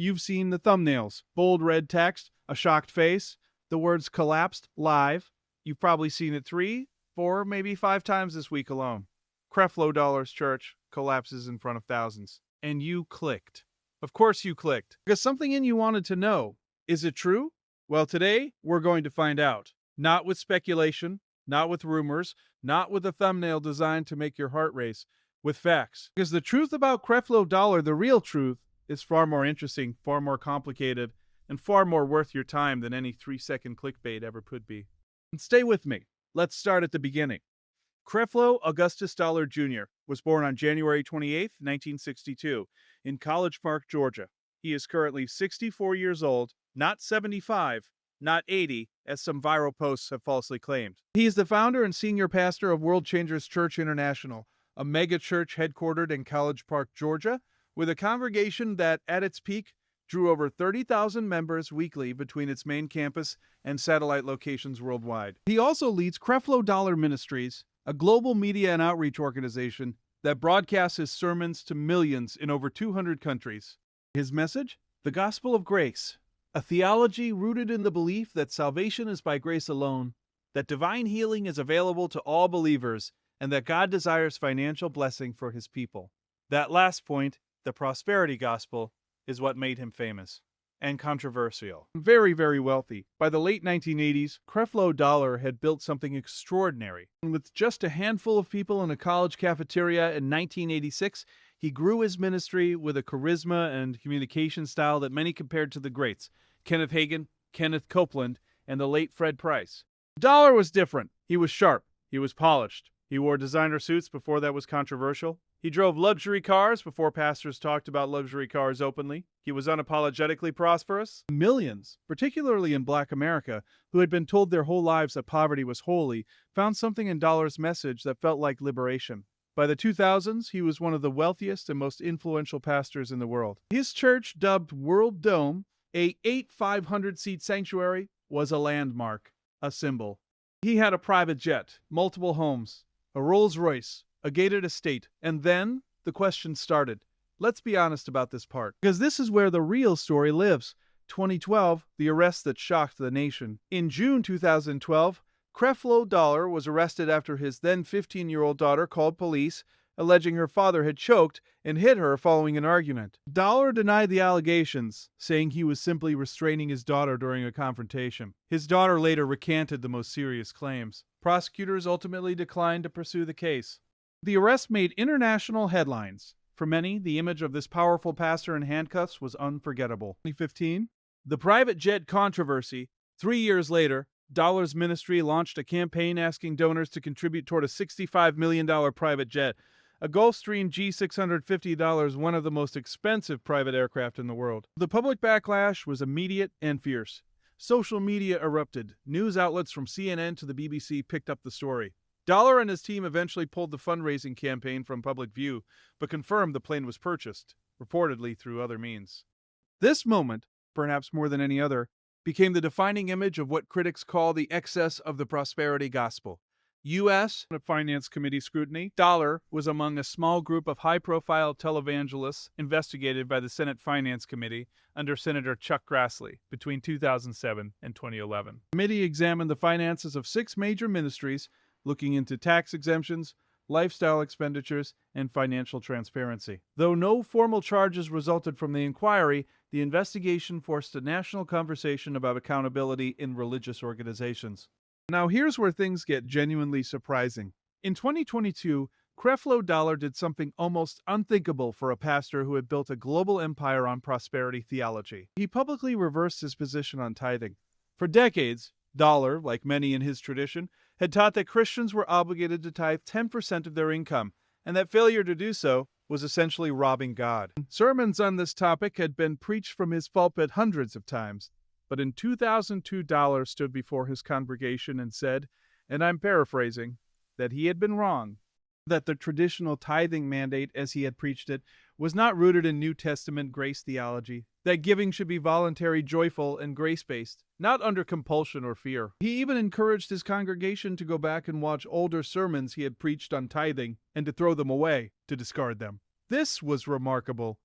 You've seen the thumbnails, bold red text, a shocked face, the words collapsed live. You've probably seen it 3, 4, maybe 5 times this week alone. Creflo Dollar's church collapses in front of thousands. And you clicked. Of course you clicked, because something in you wanted to know. Is it true? Well, today we're going to find out. Not with speculation, not with rumors, not with a thumbnail designed to make your heart race, with facts. Because the truth about Creflo Dollar, the real truth, is far more interesting, far more complicated, and far more worth your time than any 3-second clickbait ever could be. And stay with me. Let's start at the beginning. Creflo Augustus Dollar Jr. was born on January 28, 1962, in College Park, Georgia. He is currently 64 years old, not 75, not 80, as some viral posts have falsely claimed. He is the founder and senior pastor of World Changers Church International, a mega church headquartered in College Park, Georgia, with a congregation that, at its peak, drew over 30,000 members weekly between its main campus and satellite locations worldwide. He also leads Creflo Dollar Ministries, a global media and outreach organization that broadcasts his sermons to millions in over 200 countries. His message? The gospel of grace, a theology rooted in the belief that salvation is by grace alone, that divine healing is available to all believers, and that God desires financial blessing for his people. That last point, the prosperity gospel, is what made him famous and controversial. Very, very wealthy. By the late 1980s, Creflo Dollar had built something extraordinary. With just a handful of people in a college cafeteria in 1986, he grew his ministry with a charisma and communication style that many compared to the greats, Kenneth Hagin, Kenneth Copeland, and the late Fred Price. Dollar was different. He was sharp. He was polished. He wore designer suits before that was controversial. He drove luxury cars before pastors talked about luxury cars openly. He was unapologetically prosperous. Millions, particularly in Black America, who had been told their whole lives that poverty was holy, found something in Dollar's message that felt like liberation. By the 2000s, he was one of the wealthiest and most influential pastors in the world. His church, dubbed World Dome, a 500-seat sanctuary, was a landmark, a symbol. He had a private jet, multiple homes, a Rolls-Royce, a gated estate, and then the question started. Let's be honest about this part, because this is where the real story lives. 2012, the arrest that shocked the nation. In June 2012, Creflo Dollar was arrested after his then 15-year-old daughter called police, alleging her father had choked and hit her following an argument. Dollar denied the allegations, saying he was simply restraining his daughter during a confrontation. His daughter later recanted the most serious claims. Prosecutors ultimately declined to pursue the case. The arrest made international headlines. For many, the image of this powerful pastor in handcuffs was unforgettable. 2015, the private jet controversy. 3 years later, Dollar's ministry launched a campaign asking donors to contribute toward a $65 million private jet. A Gulfstream G650, one of the most expensive private aircraft in the world. The public backlash was immediate and fierce. Social media erupted. News outlets from CNN to the BBC picked up the story. Dollar and his team eventually pulled the fundraising campaign from public view, but confirmed the plane was purchased, reportedly through other means. This moment, perhaps more than any other, became the defining image of what critics call the excess of the prosperity gospel. U.S. Finance Committee scrutiny. Dollar was among a small group of high-profile televangelists investigated by the Senate Finance Committee under Senator Chuck Grassley between 2007 and 2011. The committee examined the finances of 6 major ministries, looking into tax exemptions, lifestyle expenditures, and financial transparency. Though no formal charges resulted from the inquiry, the investigation forced a national conversation about accountability in religious organizations. Now here's where things get genuinely surprising. In 2022, Creflo Dollar did something almost unthinkable for a pastor who had built a global empire on prosperity theology. He publicly reversed his position on tithing. For decades, Dollar, like many in his tradition, had taught that Christians were obligated to tithe 10% of their income, and that failure to do so was essentially robbing God. Sermons on this topic had been preached from his pulpit hundreds of times, but in 2002, Dollar stood before his congregation and said, and I'm paraphrasing, that he had been wrong, that the traditional tithing mandate, as he had preached it, was not rooted in New Testament grace theology, that giving should be voluntary, joyful, and grace-based, not under compulsion or fear. He even encouraged his congregation to go back and watch older sermons he had preached on tithing and to throw them away, to discard them. This was remarkable.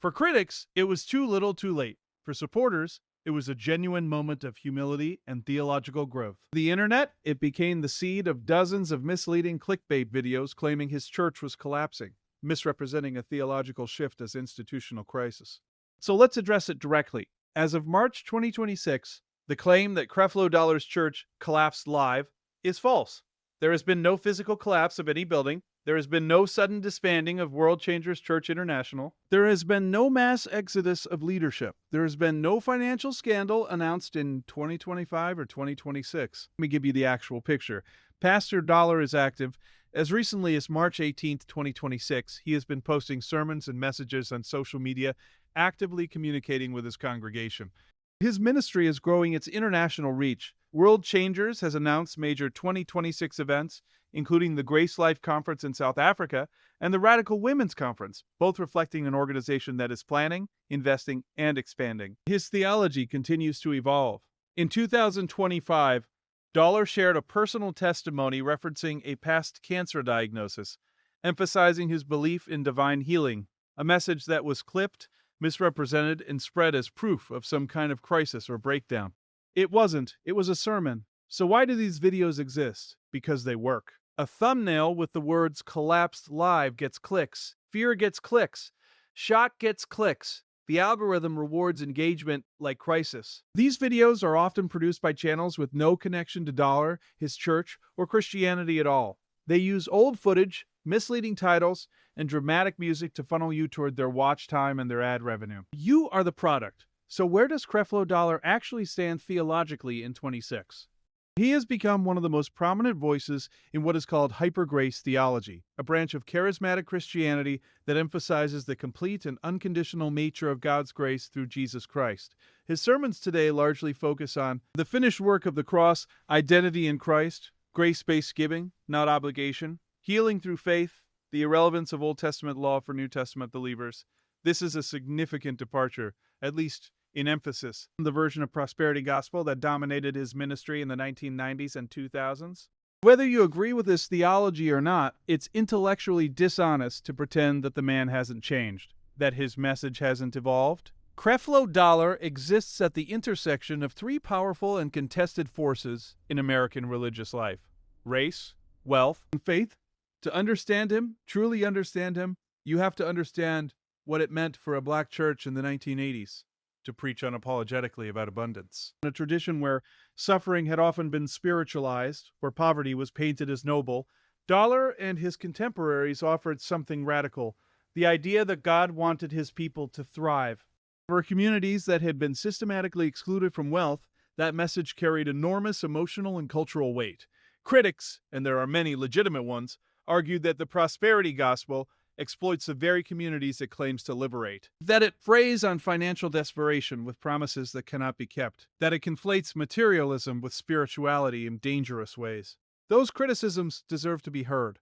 For critics, it was too little too late. For supporters, it was a genuine moment of humility and theological growth. The internet, it became the seed of dozens of misleading clickbait videos claiming his church was collapsing, misrepresenting a theological shift as institutional crisis. So let's address it directly. As of March 2026, the claim that Creflo Dollar's church collapsed live is false. There has been no physical collapse of any building. There has been no sudden disbanding of World Changers Church International. There has been no mass exodus of leadership. There has been no financial scandal announced in 2025 or 2026. Let me give you the actual picture. Pastor Dollar is active. As recently as March 18th, 2026, he has been posting sermons and messages on social media, actively communicating with his congregation. His ministry is growing its international reach. World Changers has announced major 2026 events, including the Grace Life Conference in South Africa and the Radical Women's Conference, both reflecting an organization that is planning, investing, and expanding. His theology continues to evolve. In 2025, Dollar shared a personal testimony referencing a past cancer diagnosis, emphasizing his belief in divine healing, a message that was clipped, misrepresented, and spread as proof of some kind of crisis or breakdown. It wasn't. It was a sermon. So why do these videos exist? Because they work. A thumbnail with the words collapsed live gets clicks. Fear gets clicks. Shock gets clicks. The algorithm rewards engagement like crisis. These videos are often produced by channels with no connection to Dollar, his church, or Christianity at all. They use old footage, misleading titles, and dramatic music to funnel you toward their watch time and their ad revenue. You are the product. So where does Creflo Dollar actually stand theologically in 26? He has become one of the most prominent voices in what is called hyper-grace theology, a branch of charismatic Christianity that emphasizes the complete and unconditional nature of God's grace through Jesus Christ. His sermons today largely focus on the finished work of the cross, identity in Christ, grace-based giving, not obligation, healing through faith, the irrelevance of Old Testament law for New Testament believers. This is a significant departure, at least in emphasis, from the version of prosperity gospel that dominated his ministry in the 1990s and 2000s. Whether you agree with his theology or not, it's intellectually dishonest to pretend that the man hasn't changed, that his message hasn't evolved. Creflo Dollar exists at the intersection of three powerful and contested forces in American religious life: race, wealth, and faith. To understand him, truly understand him, you have to understand what it meant for a black church in the 1980s to preach unapologetically about abundance. In a tradition where suffering had often been spiritualized, where poverty was painted as noble, Dollar and his contemporaries offered something radical: the idea that God wanted his people to thrive. For communities that had been systematically excluded from wealth, that message carried enormous emotional and cultural weight. Critics, and there are many legitimate ones, argued that the prosperity gospel exploits the very communities it claims to liberate, that it preys on financial desperation with promises that cannot be kept, that it conflates materialism with spirituality in dangerous ways. Those criticisms deserve to be heard,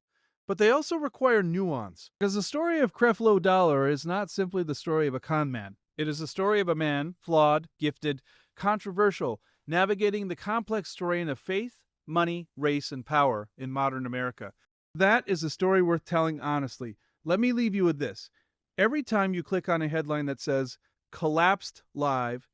but they also require nuance, because the story of Creflo Dollar is not simply the story of a con man. It is the story of a man, flawed, gifted, controversial, navigating the complex terrain of faith, money, race, and power in modern America. That is a story worth telling honestly. Let me leave you with this. Every time you click on a headline that says collapsed live,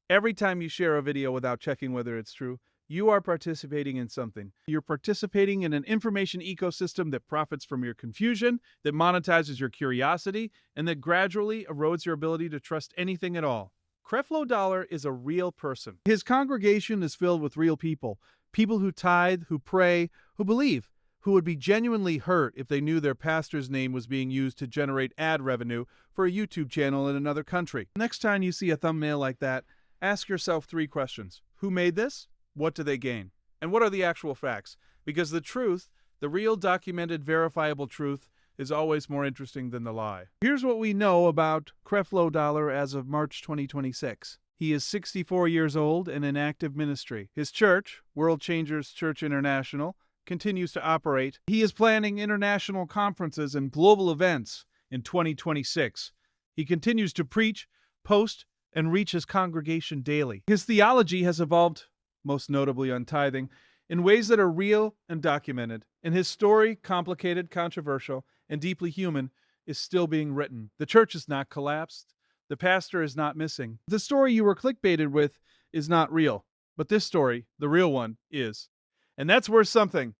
every time you share a video without checking whether it's true, you are participating in something. You're participating in an information ecosystem that profits from your confusion, that monetizes your curiosity, and that gradually erodes your ability to trust anything at all. Creflo Dollar is a real person. His congregation is filled with real people. People who tithe, who pray, who believe, who would be genuinely hurt if they knew their pastor's name was being used to generate ad revenue for a YouTube channel in another country. Next time you see a thumbnail like that, ask yourself three questions. Who made this? What do they gain? And what are the actual facts? Because the truth, the real documented, verifiable truth, is always more interesting than the lie. Here's what we know about Creflo Dollar as of March 2026. He is 64 years old and in active ministry. His church, World Changers Church International, continues to operate. He is planning international conferences and global events in 2026. He continues to preach, post, and reach his congregation daily. His theology has evolved, most notably on tithing, in ways that are real and documented. And his story, complicated, controversial, and deeply human, is still being written. The church is not collapsed. The pastor is not missing. The story you were clickbaited with is not real. But this story, the real one, is. And that's worth something.